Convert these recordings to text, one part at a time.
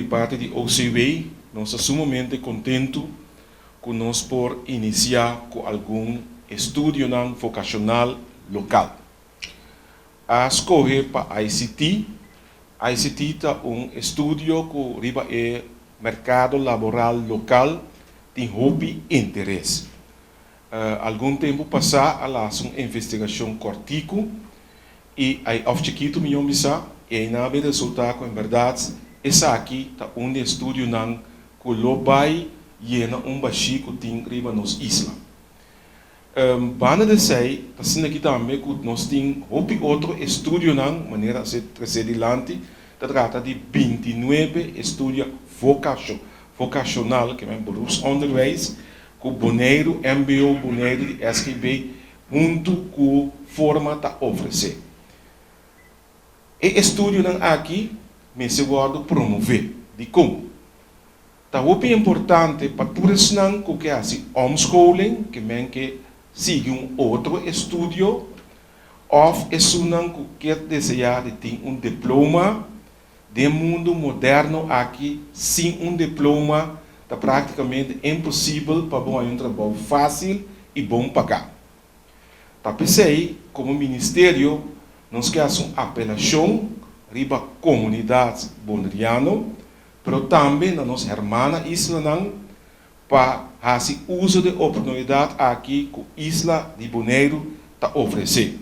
parte de OCW, nós estamos sumamente contentos com nós por iniciar com algum estudo vocacional local. A escolher para ICT é estudo que riba é mercado laboral local tem hobby interesse. Algum tempo passado, ela fez uma investigação cortico e aí objetivo meu missa e na vez resultado em verdade essa aqui tá estudo nan que lobai yena baixi que tem riba nos isla. Bana de sei, assim aqui também que nós tem outro estudo nan maneira de adelante, trata de 29 estudos vocacional que é beroepsonderwijs que Bonaire, MBO, Bonaire de SGB junto com forma de oferecer. E estudo aqui me seguro promover de como. Tá muito importante para todos não que assim homeschooling que men que siga outro estudo ou isso não que desejar de ter diploma de mundo moderno aqui sem diploma é praticamente impossível para bom um trabalho fácil e bom pagar. Tá pensei como ministério nós queremos uma apelação riba comunidade bonariana, mas também na nossa irmã isla para fazer uso de oportunidade aqui que a isla de Bonaire está oferecendo.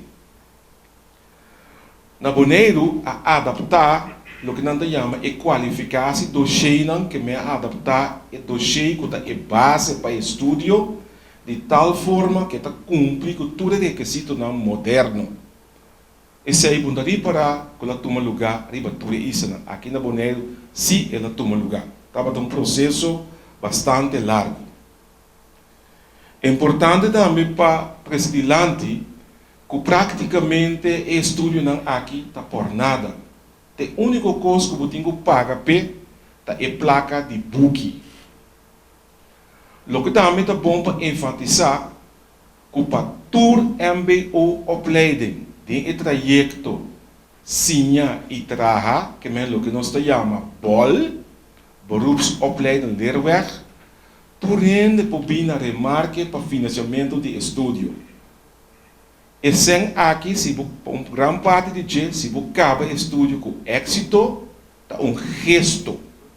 Na Bonaire, a adaptar o que nós chamamos de qualificação do dossiê que me adaptar o dossiê que é base para estudo de tal forma que está cumpre com todo o requisito moderno. Esse aí bundaria para que ela toma lugar riba tudo isso aqui na Bonaire se ela toma lugar. Estava um processo bastante largo. É importante também para presidente que praticamente o estudo aqui está por nada. A única coisa que eu tenho que pagar é a placa de book. O que também é bom para enfatizar que para todo MBO opleiding tem o trajecto Sinha e Traha, que é o que nós chamamos BOL, beroepsopleiding leerweg, porém depois na remarque para financiamento de estudo. E sem aqui, se grande parte de gente, se acaba estudo com êxito, é gesto